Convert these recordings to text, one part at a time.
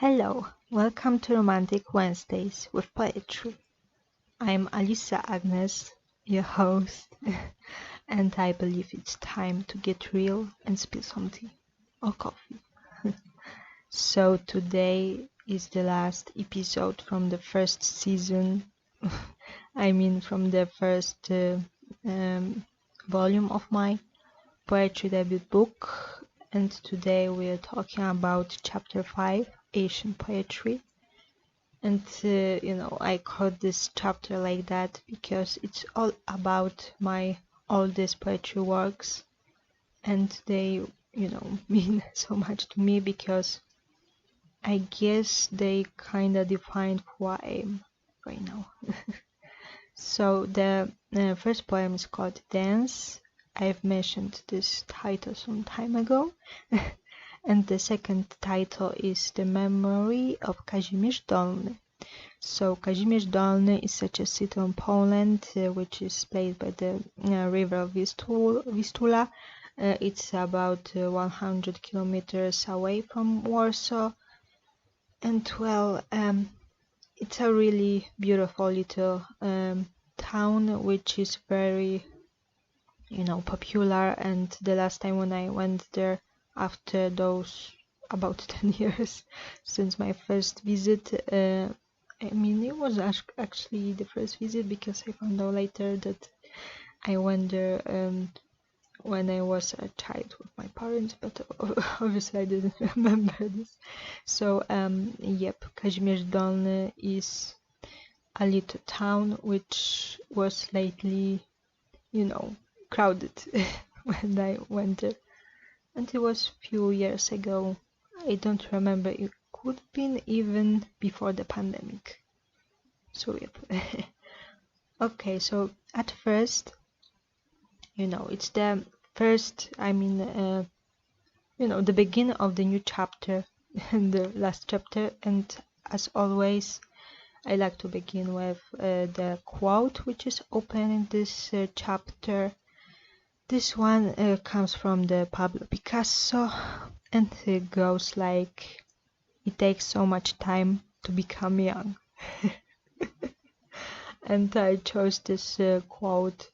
Hello, welcome to Romantic Wednesdays with Poetry. I'm Alisa Agnes, your host, and I believe it's time to get real and spill some tea or coffee. So today is the last episode from the first season. From the first volume of my poetry debut book, and today we are talking about chapter 5, Asian poetry. And I called this chapter like that because it's all about my oldest poetry works, and they mean so much to me because I guess they kind of define who I am right now. So the first poem is called Dance. I've mentioned this title some time ago. And the second title is The Memory of Kazimierz Dolny. So Kazimierz Dolny is such a city in Poland, which is played by the river Vistula. It's about 100 kilometers away from Warsaw. And it's a really beautiful little town, which is very, popular. And the last time when I went there, after those about 10 years since my first visit, it was actually the first visit because I found out later that I went there when I was a child with my parents, but obviously I didn't remember this. So Kazimierz Dolny is a little town which was lately, crowded when I went there. And it was a few years ago. I don't remember. It could have been even before the pandemic. So okay, so at first, it's the first, the beginning of the new chapter and the last chapter. And as always, I like to begin with the quote which is open in this chapter. This one comes from the Pablo Picasso, and it goes like, "It takes so much time to become young." And I chose this quote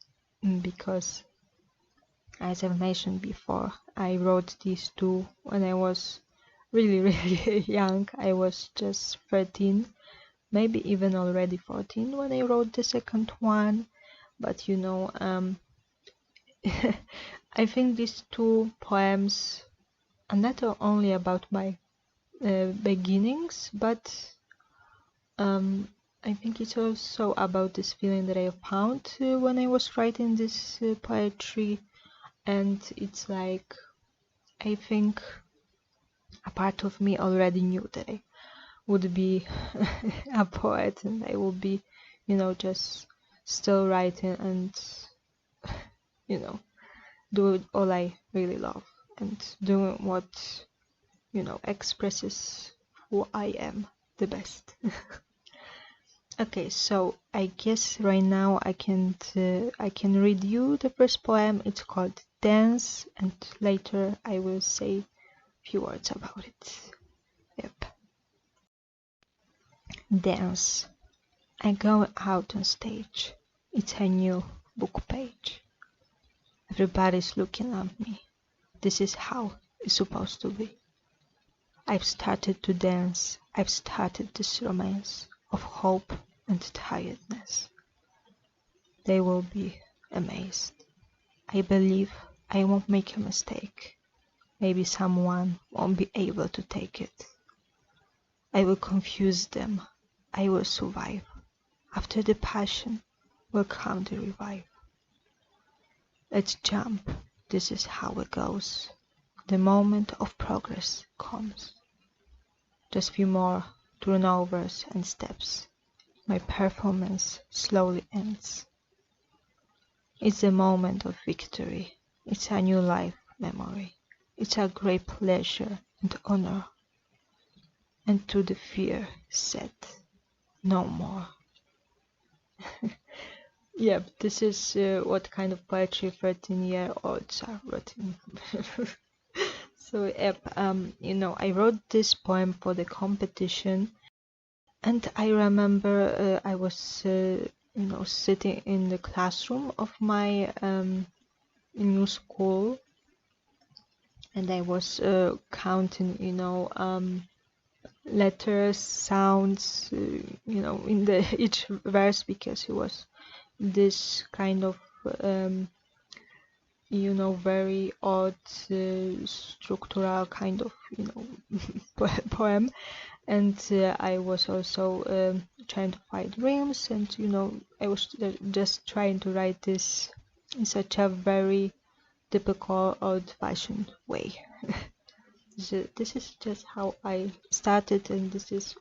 because, as I've mentioned before, I wrote these two when I was really, really young. I was just 13, maybe even already 14 when I wrote the second one. But I think these two poems are not only about my beginnings, but I think it's also about this feeling that I found when I was writing this poetry. And it's like, I think a part of me already knew that I would be a poet, and I would be, just still writing and, do all I really love and doing what, expresses who I am the best. Okay, so I guess right now I can read you the first poem. It's called Dance, and later I will say a few words about it. Yep. Dance. I go out on stage. It's a new book page. Everybody's looking at me. This is how it's supposed to be. I've started to dance. I've started this romance of hope and tiredness. They will be amazed. I believe I won't make a mistake. Maybe someone won't be able to take it. I will confuse them. I will survive. After the passion will come the revive. Let's jump. This is how it goes. The moment of progress comes. Just few more turnovers and steps. My performance slowly ends. It's a moment of victory. It's a new life memory. It's a great pleasure and honor. And to the fear said, no more. Yep, this is what kind of poetry 13-year-olds are writing. So yep, I wrote this poem for the competition, and I remember I was sitting in the classroom of my new school, and I was counting letters, sounds, in the each verse, because it was this kind of very odd structural kind of poem. And I was also trying to find rims, and I was just trying to write this in such a very typical old-fashioned way. This is just how I started, and this is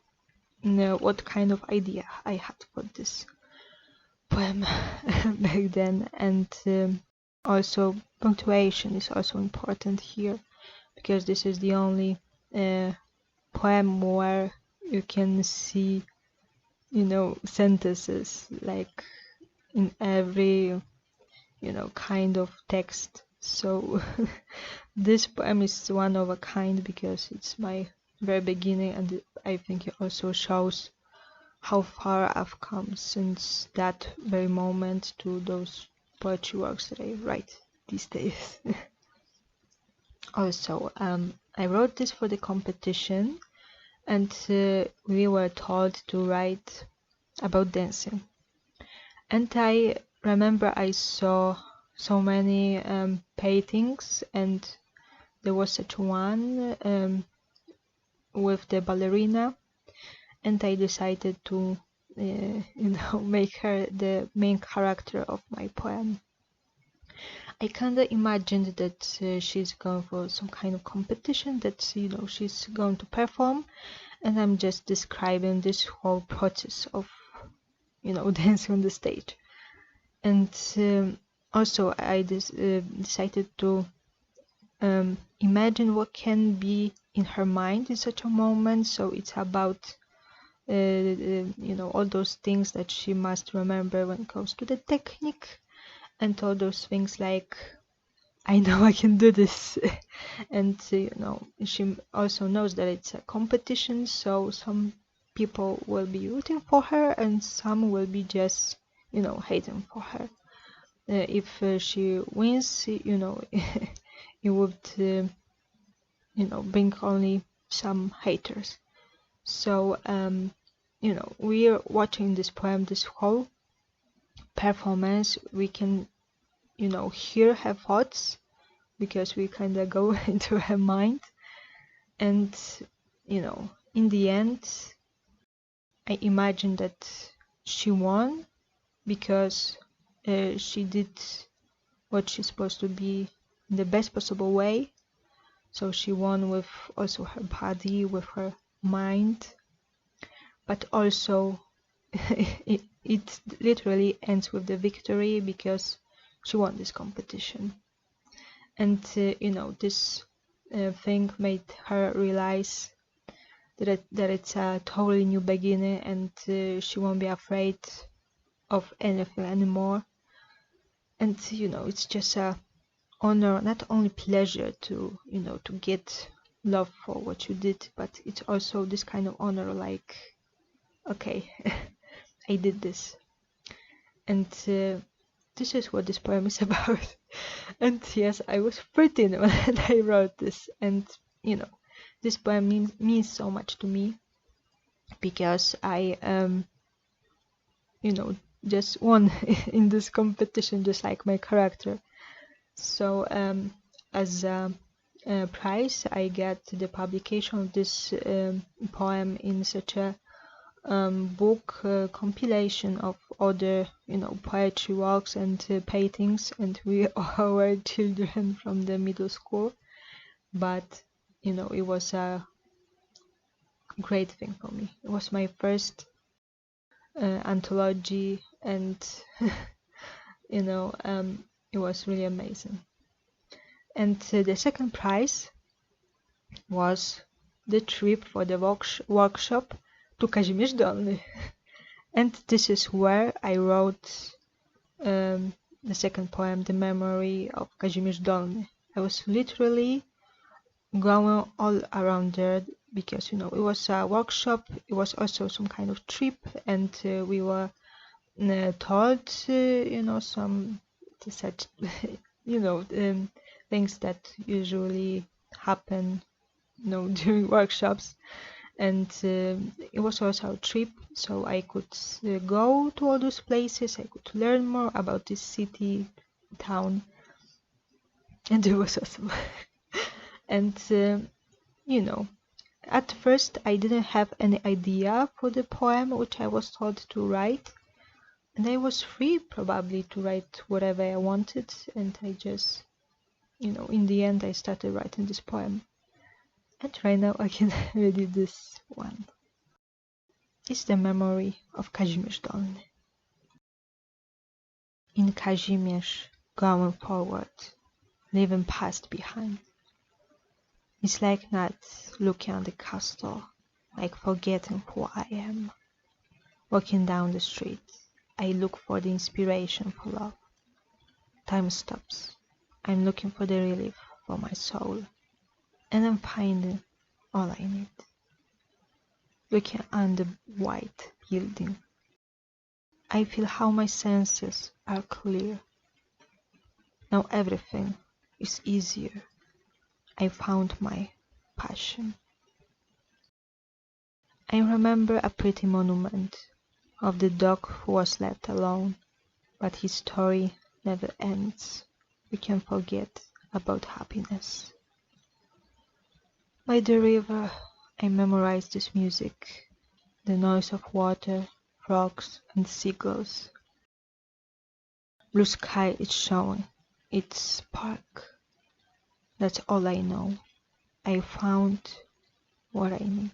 what kind of idea I had for this poem back then. And also punctuation is also important here, because this is the only poem where you can see sentences like in every kind of text. So this poem is one of a kind, because it's my very beginning, and I think it also shows how far I've come since that very moment to those poetry works that I write these days. Also, I wrote this for the competition, and we were told to write about dancing. And I remember I saw so many paintings, and there was such one with the ballerina, and I decided to make her the main character of my poem. I kinda imagined that she's going for some kind of competition, that she's going to perform, and I'm just describing this whole process of dancing on the stage. And also I decided to imagine what can be in her mind in such a moment. So it's about all those things that she must remember when it comes to the technique, and all those things like, I know I can do this. And she also knows that it's a competition, so some people will be rooting for her, and some will be just hating for her. If she wins, it would bring only some haters. So we're watching this poem, this whole performance. We can hear her thoughts, because we kind of go into her mind. And in the end, I imagine that she won, because she did what she's supposed to be in the best possible way. So she won with also her body, with her mind, but also it literally ends with the victory, because she won this competition. And this thing made her realize that it's a totally new beginning, and she won't be afraid of anything anymore. And it's just a honor, not only pleasure to to get love for what you did, but it's also this kind of honor, like, okay, I did this. And this is what this poem is about. And yes, I was 13 when I wrote this, and this poem means so much to me, because I just won in this competition, just like my character. So as a prize, I get the publication of this poem in such a book compilation of other poetry works and paintings. And we all were children from the middle school, but it was a great thing for me. It was my first anthology, and it was really amazing. And the second prize was the trip for the workshop to Kazimierz Dolny. And this is where I wrote the second poem, The Memory of Kazimierz Dolny. I was literally going all around there because it was a workshop. It was also some kind of trip, and we were told some such things that usually happen during workshops. And it was also a trip, so I could go to all those places. I could learn more about this city, town, and it was awesome. And at first I didn't have any idea for the poem which I was told to write, and I was free probably to write whatever I wanted, and I just in the end I started writing this poem. And right now I can read you this one. It's the memory of Kazimierz Dolny. In Kazimierz, going forward, leaving past behind. It's like not looking at the castle, like forgetting who I am. Walking down the street, I look for the inspiration for love. Time stops. I'm looking for the relief for my soul. And I'm finding all I need. Looking on the white building, I feel how my senses are clear. Now everything is easier. I found my passion. I remember a pretty monument of the dog who was left alone, but his story never ends. We can forget about happiness. By the river, I memorized this music, the noise of water, frogs and seagulls. Blue sky is showing its spark. That's all I know. I found what I need.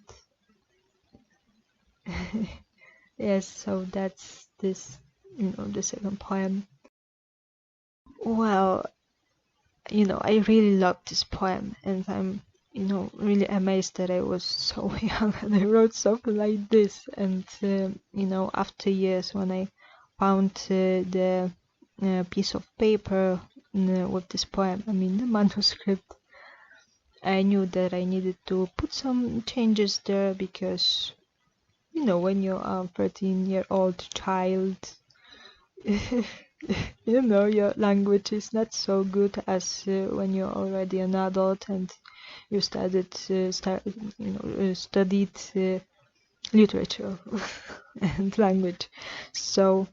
Yes, so that's this, the second poem. Well, I really love this poem, and I'm, really amazed that I was so young and I wrote something like this. And, after years, when I found the piece of paper with this poem, the manuscript, I knew that I needed to put some changes there because, when you're a 13-year-old child, your language is not so good as when you're already an adult and you studied literature and language. So,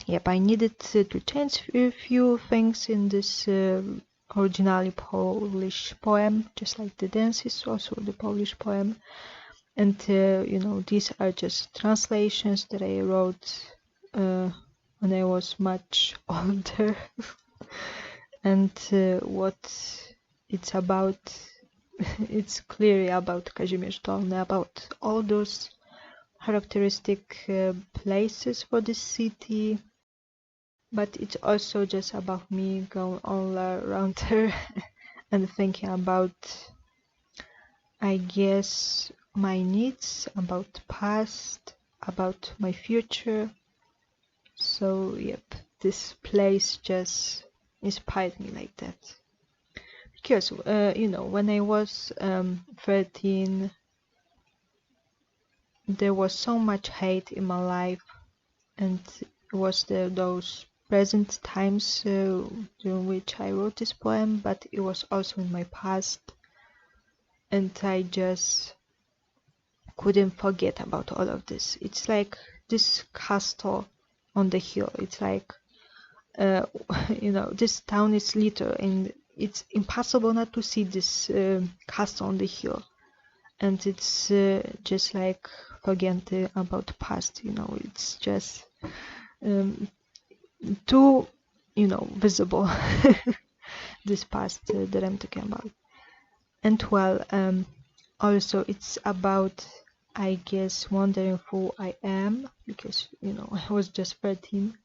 yep, I needed to change a few things in this originally Polish poem, just like the dance is also the Polish poem. And, these are just translations that I wrote when I was much older. And what it's about, it's clearly about Kazimierz Dolny, about all those characteristic places for the city, but it's also just about me going all around her and thinking about, I guess, my needs, about the past, about my future. So, yep, this place just inspired me like that. Because, when I was 13, there was so much hate in my life, and it was those present times during which I wrote this poem, but it was also in my past, and I just couldn't forget about all of this. It's like this castle on the hill. It's like, this town is little, and it's impossible not to see this castle on the hill. And it's just like forgetting about the past. It's just too, visible. This past that I'm talking about. And well, also it's about, I guess, wondering who I am, because I was just 13,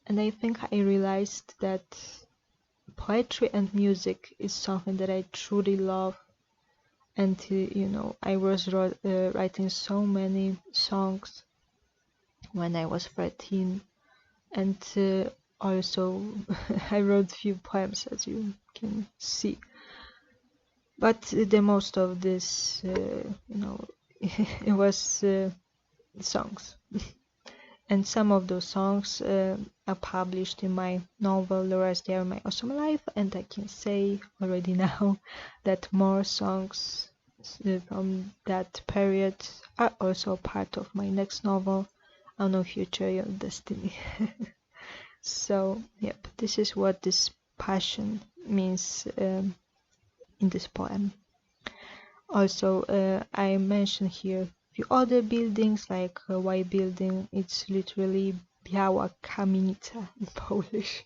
and I think I realized that poetry and music is something that I truly love. And I was writing so many songs when I was 13, and also I wrote few poems, as you can see. but the most of this, it was songs. And some of those songs are published in my novel The Rest Day of My Awesome Life, and I can say already now that more songs from that period are also part of my next novel, Unknown Future, Your Destiny. So, yep, this is what this passion means in this poem. Also, I mentioned here few other buildings, like Y building. It's literally Biała Kamienica in Polish,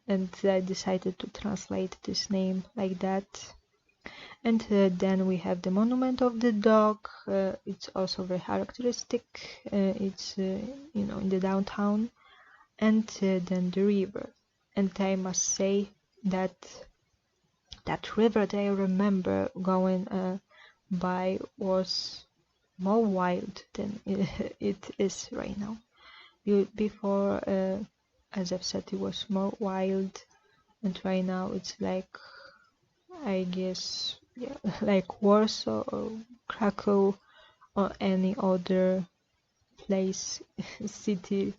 and I decided to translate this name like that. And then we have the monument of the dog. It's also very characteristic. It's in the downtown, and then the river. And I must say that that river that I remember going by was more wild than it is right now. Before, as I've said, it was more wild, and right now it's like, I guess, yeah, like Warsaw or Krakow or any other place, city,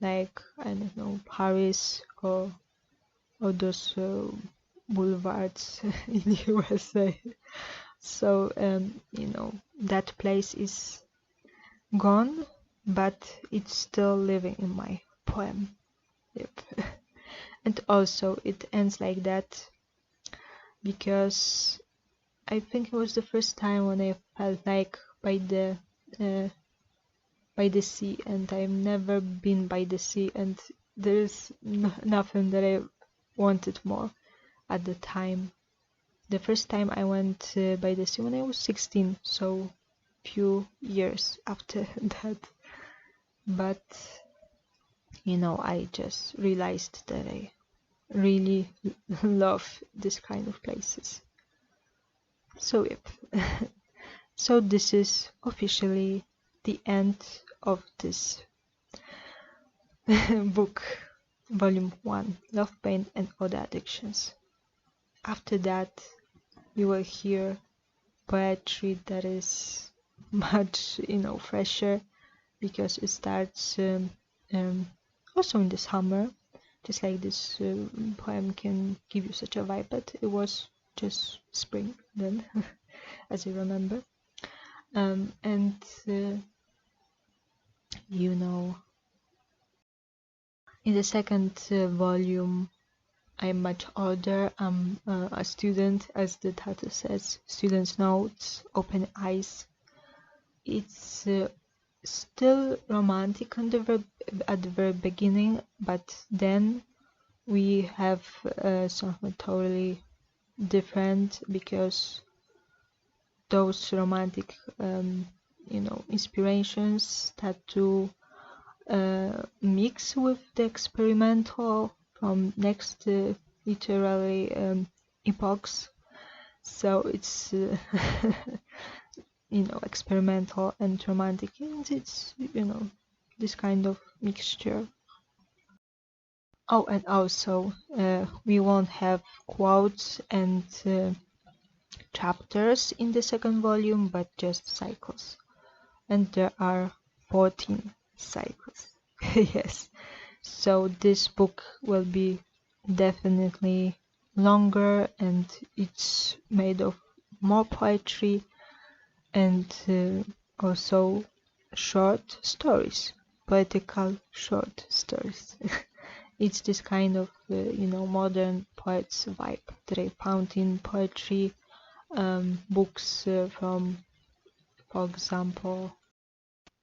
like, I don't know, Paris or those boulevards in the USA. So, that place is gone, but it's still living in my poem. Yep. And also it ends like that because I think it was the first time when I felt like by the sea, and I've never been by the sea, and there's nothing that I wanted more at the time. The first time I went by the sea when I was 16, so few years after that. But I just realized that I really love this kind of places. So yep. So this is officially the end of this book, volume 1, Love, Pain and Other Addictions. After that you will hear poetry that is much fresher, because it starts also in the summer, just like this poem can give you such a vibe, but it was just spring then, as I remember. And in the second volume, I'm much older. I'm a student, as the title says, student's notes, open eyes. It's still romantic at the very beginning, but then we have something totally different, because those romantic inspirations start to mix with the experimental from next literary epochs. So it's experimental and romantic, and it's this kind of mixture. Oh, and also we won't have quotes and chapters in the second volume, but just cycles, and there are 14 cycles. Yes, so this book will be definitely longer, and it's made of more poetry and also short stories, poetical short stories. It's this kind of modern poets vibe that I found in poetry books from, for example,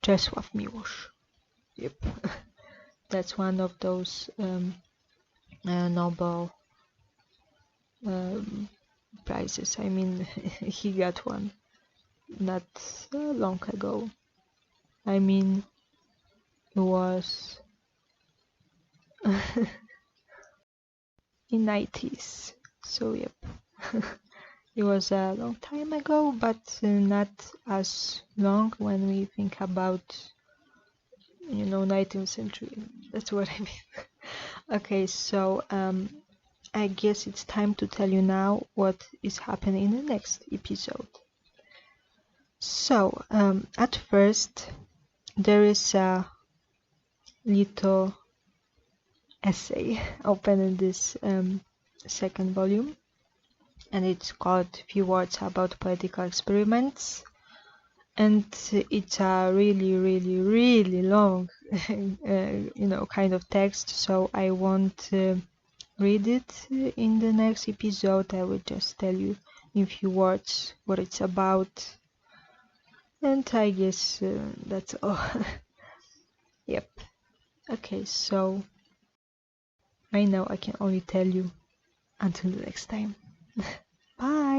Czesław Miłosz. Yep. That's one of those Nobel prizes. I mean, he got one not long ago. I mean, it was in 90s. So yep. It was a long time ago, but not as long when we think about 19th century. That's what I mean. Okay, so I guess it's time to tell you now what is happening in the next episode. So, at first, there is a little essay open in this second volume, and it's called Few Words About Political Experiments. And it's a really long kind of text, so I won't read it in the next episode. I will just tell you in few words what it's about, and I guess that's all. Yep. Okay, so right now I can only tell you until the next time. Bye.